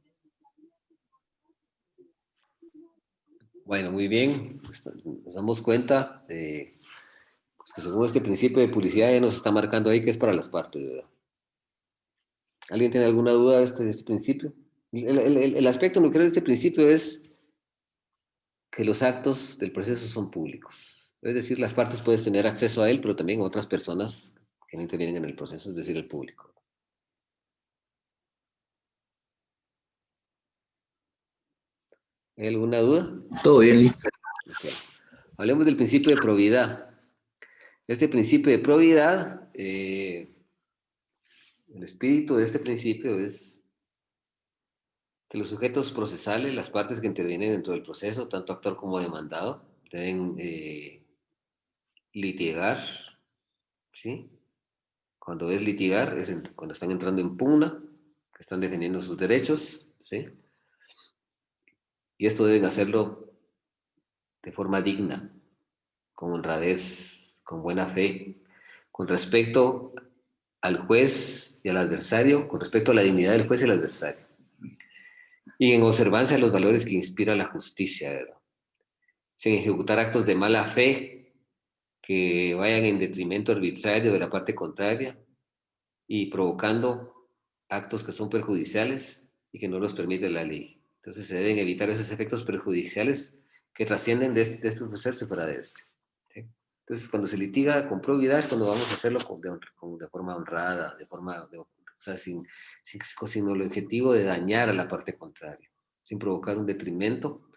Bueno, muy bien. Nos damos cuenta de que según este principio de publicidad ya nos está marcando ahí que es para las partes, ¿verdad? ¿Alguien tiene alguna duda de este principio? El aspecto nuclear de este principio es que los actos del proceso son públicos. Es decir, las partes puedes tener acceso a él, pero también otras personas que no intervienen en el proceso, es decir, el público. ¿Hay alguna duda? Todo bien, Lee. Ok. Hablemos del principio de probidad. Este principio de probidad, el espíritu de este principio es Que los sujetos procesales, las partes que intervienen dentro del proceso, tanto actor como demandado, deben litigar, ¿sí? Cuando es litigar, es cuando están entrando en pugna, que están defendiendo sus derechos, ¿sí? Y esto deben hacerlo de forma digna, con honradez, con buena fe, con respecto al juez y al adversario, con respecto a la dignidad del juez y el adversario. Y en observancia de los valores que inspira la justicia, ¿verdad? Sin ejecutar actos de mala fe que vayan en detrimento arbitrario de la parte contraria y provocando actos que son perjudiciales y que no los permite la ley. Entonces se deben evitar esos efectos perjudiciales que trascienden de este proceso y fuera de este. ¿Sí? Entonces cuando se litiga con probidad, cuando vamos a hacerlo de forma honrada, o sea, sin el objetivo de dañar a la parte contraria, sin provocar un detrimento.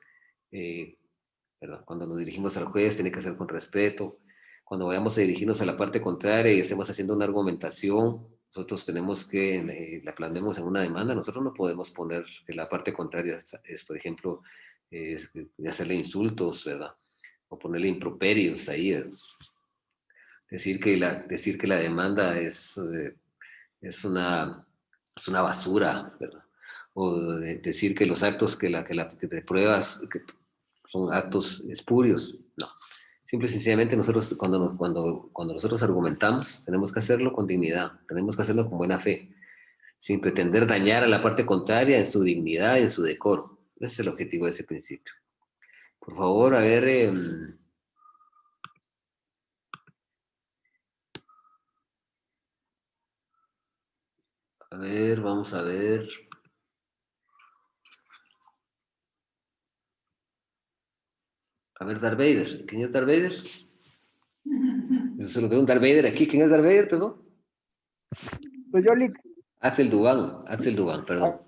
¿Verdad? Cuando nos dirigimos al juez tiene que ser con respeto. Cuando vayamos a dirigirnos a la parte contraria y estemos haciendo una argumentación, nosotros tenemos que, la plasmemos en una demanda, nosotros no podemos poner que la parte contraria es por ejemplo, de hacerle insultos, ¿verdad? O ponerle improperios ahí. Decir que la demanda es una basura, ¿verdad? O decir que los actos que de pruebas que son actos espurios, no. Simple y sencillamente nosotros cuando nosotros argumentamos tenemos que hacerlo con dignidad, tenemos que hacerlo con buena fe, sin pretender dañar a la parte contraria en su dignidad y en su decoro. Ese es el objetivo de ese principio. Por favor, a ver, vamos a ver. A ver, Darth Vader. ¿Quién es Darth Vader? Yo solo veo un Darth Vader aquí. ¿Quién es Darth Vader, perdón? Soy yo, Lick. Axel Dubán, perdón.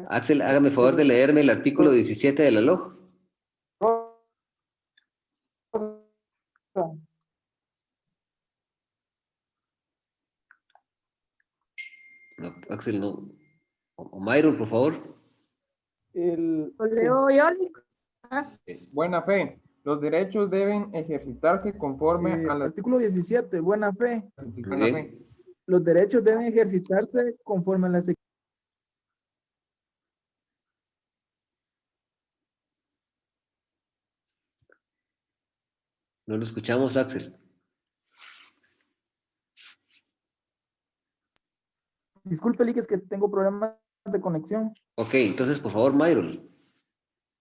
Axel, hágame favor de leerme el artículo 17 de la LOG. No, Axel, no. O Myron, por favor. Leo yo, Lick. Buena fe. Los derechos deben ejercitarse conforme a la... Artículo 17, buena fe. Buena fe. Los derechos deben ejercitarse conforme a las... No lo escuchamos, Axel. Disculpe, Lick, es que tengo problemas de conexión. Ok, entonces, por favor, Myron.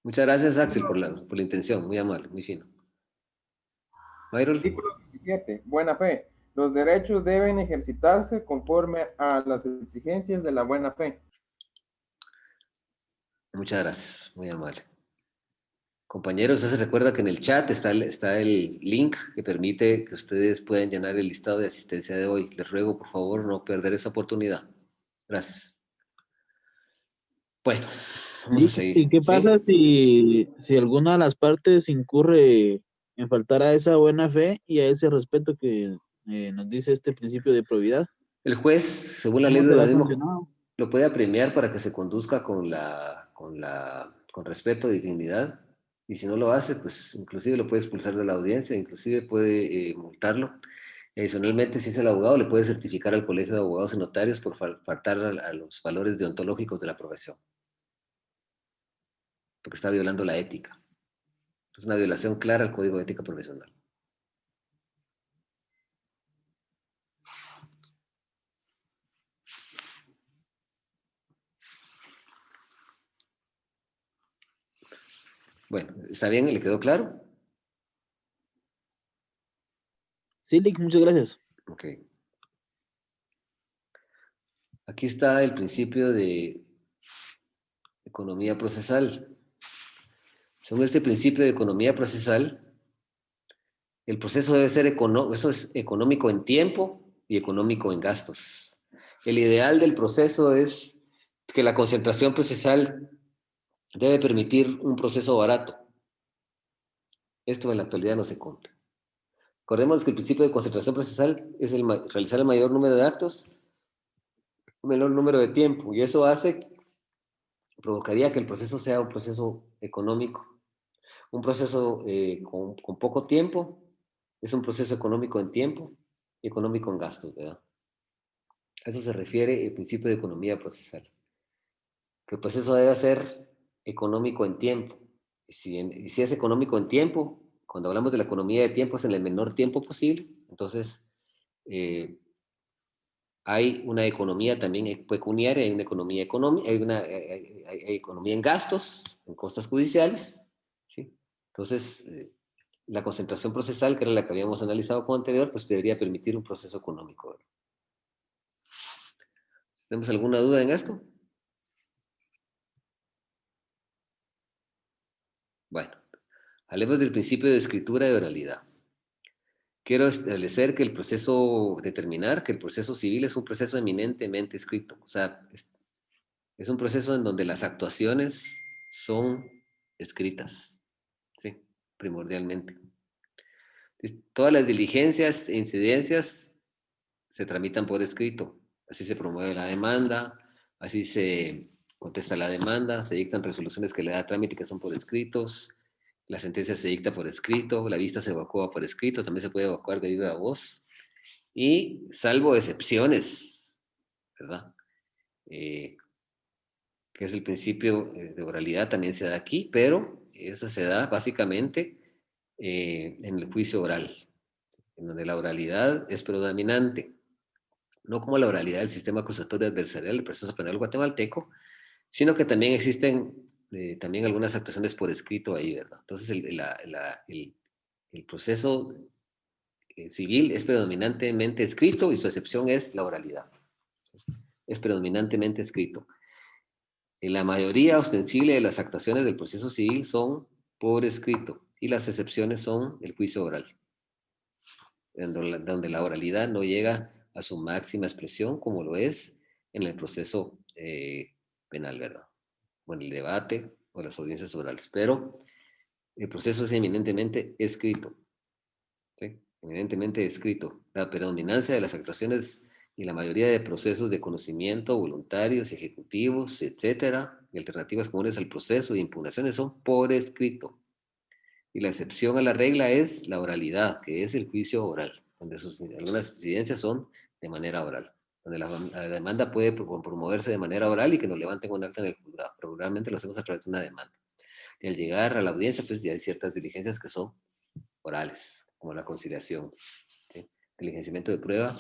Muchas gracias, Axel, por la intención. Muy amable, muy fino. Myron. Artículo 17. Buena fe. Los derechos deben ejercitarse conforme a las exigencias de la buena fe. Muchas gracias, muy amable. Compañeros, se recuerda que en el chat está el link que permite que ustedes puedan llenar el listado de asistencia de hoy. Les ruego, por favor, no perder esa oportunidad. Gracias. Bueno, vamos a seguir. ¿Y qué pasa si alguna de las partes incurre en faltar a esa buena fe y a ese respeto que nos dice este principio de probidad? El juez, según la ley de organismo, lo puede apremiar para que se conduzca con respeto y dignidad. Y si no lo hace, pues inclusive lo puede expulsar de la audiencia, inclusive puede multarlo. Adicionalmente, si es el abogado, le puede certificar al Colegio de Abogados y Notarios por faltar a los valores deontológicos de la profesión. Porque está violando la ética. Es una violación clara al Código de Ética Profesional. Bueno, ¿está bien? ¿Le quedó claro? Sí, Lick, muchas gracias. Ok. Aquí está el principio de economía procesal. Según este principio de economía procesal, el proceso debe ser económico en tiempo y económico en gastos. El ideal del proceso es que la concentración procesal debe permitir un proceso barato. Esto en la actualidad no se cumple. Recordemos que el principio de concentración procesal es realizar el mayor número de actos, un menor número de tiempo, y eso hace provocaría que el proceso sea un proceso económico. Un proceso con poco tiempo es un proceso económico en tiempo y económico en gastos, ¿verdad? A eso se refiere el principio de economía procesal. Que el proceso debe ser económico en tiempo. Y si es económico en tiempo, cuando hablamos de la economía de tiempo es en el menor tiempo posible, entonces hay una economía también pecuniaria, hay una economía económica, hay economía en gastos, en costas judiciales, ¿sí? Entonces, la concentración procesal, que era la que habíamos analizado con anterior, pues debería permitir un proceso económico. ¿Tenemos alguna duda en esto? Bueno, hablemos del principio de escritura de oralidad. Quiero establecer que el proceso, determinar que el proceso civil es un proceso eminentemente escrito. O sea, es un proceso en donde las actuaciones son escritas, ¿sí? Primordialmente. Todas las diligencias e incidencias se tramitan por escrito. Así se promueve la demanda, así se contesta la demanda, se dictan resoluciones que le da trámite que son por escritos, la sentencia se dicta por escrito, la vista se evacúa por escrito, también se puede evacuar de viva voz, y salvo excepciones, ¿verdad? Que es el principio de oralidad, también se da aquí, pero eso se da básicamente en el juicio oral, en donde la oralidad es predominante, no como la oralidad del sistema acusatorio adversarial del proceso penal guatemalteco, sino que también existen también algunas actuaciones por escrito ahí, ¿verdad? Entonces, el proceso civil es predominantemente escrito y su excepción es la oralidad. Es predominantemente escrito. La mayoría ostensible de las actuaciones del proceso civil son por escrito y las excepciones son el juicio oral, donde la oralidad no llega a su máxima expresión como lo es en el proceso penal, ¿verdad? O en el debate o las audiencias orales, pero el proceso es eminentemente escrito, ¿sí? Eminentemente escrito. La predominancia de las actuaciones y la mayoría de procesos de conocimiento, voluntarios, ejecutivos, etcétera, y alternativas comunes al proceso de impugnaciones son por escrito. Y la excepción a la regla es la oralidad, que es el juicio oral, donde algunas incidencias son de manera oral, donde la demanda puede promoverse de manera oral y que nos levanten un acta en el juzgado, pero realmente lo hacemos a través de una demanda. Y al llegar a la audiencia, pues ya hay ciertas diligencias que son orales, como la conciliación, ¿sí? Diligenciamiento de prueba,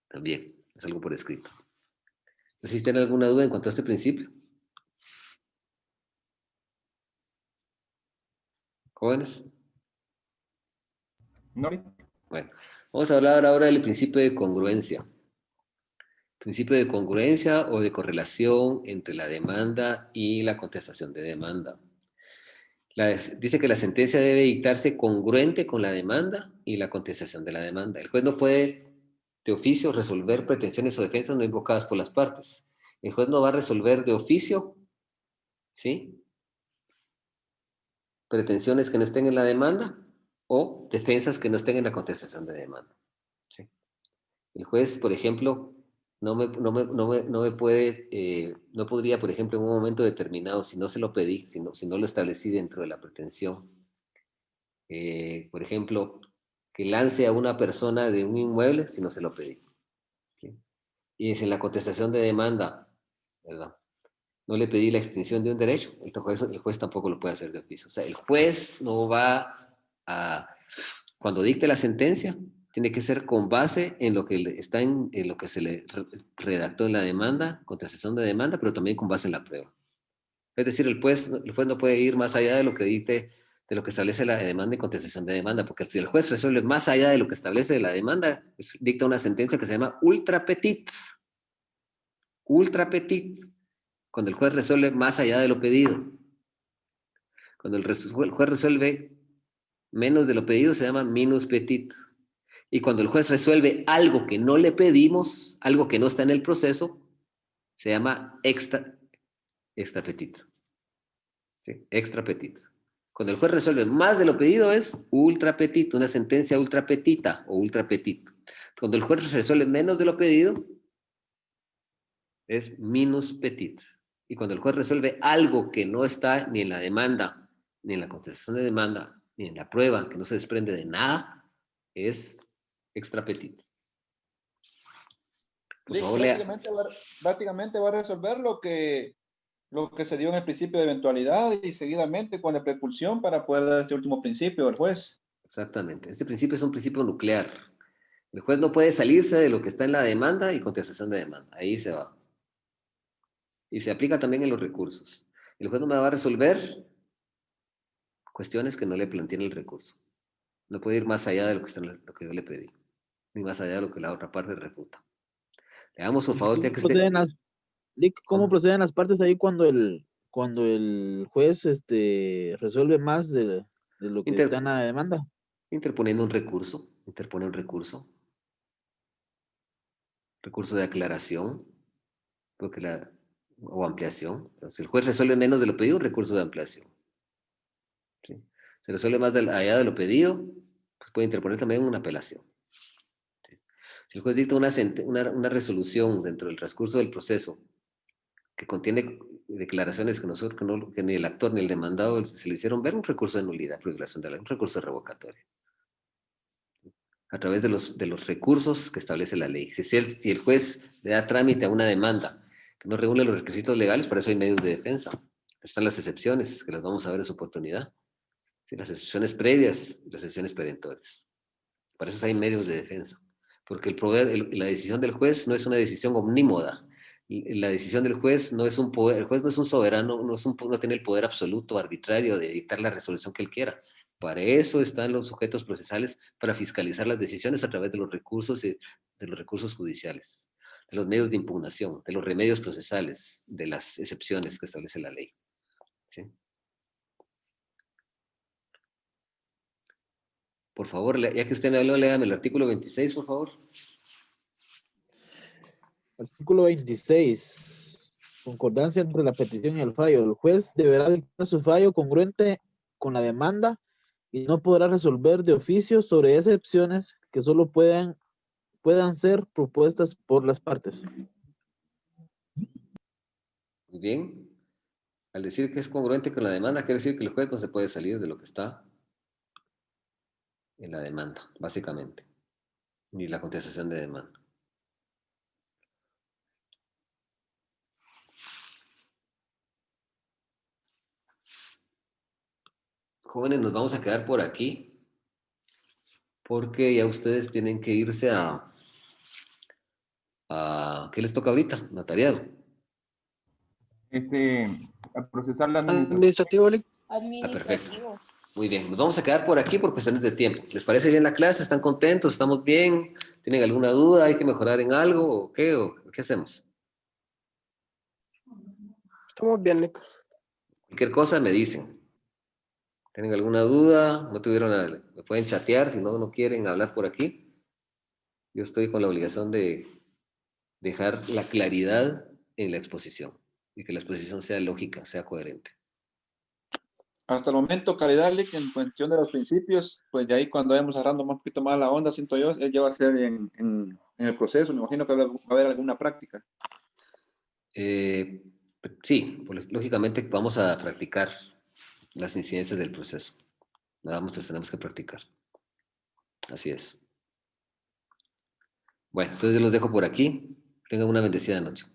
también es algo por escrito. No sé si tienen alguna duda en cuanto a este principio. ¿Jóvenes? No. Bueno, vamos a hablar ahora del principio de congruencia. Principio de congruencia o de correlación entre la demanda y la contestación de demanda. Dice que la sentencia debe dictarse congruente con la demanda y la contestación de la demanda. El juez no puede, de oficio, resolver pretensiones o defensas no invocadas por las partes. El juez no va a resolver de oficio, ¿sí?, pretensiones que no estén en la demanda o defensas que no estén en la contestación de demanda, ¿sí? El juez, por ejemplo, no podría, por ejemplo, en un momento determinado, si no se lo pedí, si no lo establecí dentro de la pretensión, por ejemplo, que lance a una persona de un inmueble si no se lo pedí, ¿sí? Y es en la contestación de demanda, ¿verdad? No le pedí la extinción de un derecho, el juez tampoco lo puede hacer de oficio. O sea, el juez no va a, cuando dicte la sentencia, tiene que ser con base en lo que está en lo que se le redactó en la demanda, contestación de demanda, pero también con base en la prueba. Es decir, el juez no puede ir más allá de lo que dicte, de lo que establece la demanda y contestación de demanda, porque si el juez resuelve más allá de lo que establece la demanda, pues dicta una sentencia que se llama ultra petit. Ultra petit. Cuando el juez resuelve más allá de lo pedido. Cuando el juez resuelve menos de lo pedido, se llama minus petit. Y cuando el juez resuelve algo que no le pedimos, algo que no está en el proceso, se llama extra petit. ¿Sí? Extra petit. Cuando el juez resuelve más de lo pedido es ultra petit, una sentencia ultra petita o ultra petit. Cuando el juez resuelve menos de lo pedido es minus petit. Y cuando el juez resuelve algo que no está ni en la demanda, ni en la contestación de demanda, ni en la prueba, que no se desprende de nada, es extra petit. Por favor, lea. Prácticamente va a resolver lo que se dio en el principio de eventualidad y seguidamente con la precursión para poder dar este último principio del juez. Exactamente. Este principio es un principio nuclear. El juez no puede salirse de lo que está en la demanda y contestación de demanda. Ahí se va. Y se aplica también en los recursos. El juez no me va a resolver cuestiones que no le planteen el recurso. No puede ir más allá de lo que yo le pedí, ni más allá de lo que la otra parte refuta. Le damos, por favor, ya que esté... ¿Cómo proceden las partes ahí cuando el juez resuelve más de lo que está en la demanda? Interponiendo un recurso, recurso de aclaración, o ampliación. Si el juez resuelve menos de lo pedido, un recurso de ampliación. ¿Sí? Si resuelve más allá de lo pedido, pues puede interponer también una apelación. ¿Sí? Si el juez dicta una resolución dentro del transcurso del proceso que contiene declaraciones que ni el actor ni el demandado se le hicieron ver, un recurso de nulidad, un recurso revocatorio. A través de los recursos que establece la ley. Si el juez le da trámite a una demanda que no reúne los requisitos legales, para eso hay medios de defensa. Están las excepciones, que las vamos a ver en su oportunidad. Sí, las excepciones previas y las excepciones perentorias. Para eso hay medios de defensa. Porque la decisión del juez no es una decisión omnímoda. La decisión del juez no es un poder, el juez no es un soberano, no tiene el poder absoluto, arbitrario de dictar la resolución que él quiera. Para eso están los sujetos procesales, para fiscalizar las decisiones a través de los recursos judiciales, de los medios de impugnación, de los remedios procesales, de las excepciones que establece la ley. ¿Sí? Por favor, ya que usted me habló, léame el artículo 26, por favor. Artículo 26. Concordancia entre la petición y el fallo. El juez deberá dictar su fallo congruente con la demanda y no podrá resolver de oficio sobre excepciones que solo puedan ser propuestas por las partes. Muy bien. Al decir que es congruente con la demanda, quiere decir que el juez no se puede salir de lo que está en la demanda, básicamente, ni la contestación de demanda. Jóvenes, nos vamos a quedar por aquí, porque ya ustedes tienen que irse ¿qué les toca ahorita? Notariado. A procesar la administrativo. Perfecto. Muy bien, nos vamos a quedar por aquí por cuestiones de tiempo. ¿Les parece bien la clase? ¿Están contentos? ¿Estamos bien? ¿Tienen alguna duda? ¿Hay que mejorar en algo? ¿O qué? ¿O qué hacemos? Estamos bien, Nico. Cualquier cosa me dicen. ¿Tienen alguna duda? Me pueden chatear si no quieren hablar por aquí. Yo estoy con la obligación de dejar la claridad en la exposición y que la exposición sea lógica, sea coherente. Hasta el momento, calidad, Lick, en cuestión de los principios, pues de ahí cuando vayamos agarrando un poquito más la onda, siento yo, ya va a ser en el proceso. Me imagino que va a haber alguna práctica. Sí, pues, lógicamente vamos a practicar las incidencias del proceso. Nada más tenemos que practicar. Así es. Bueno, entonces yo los dejo por aquí. Tengan una bendecida noche.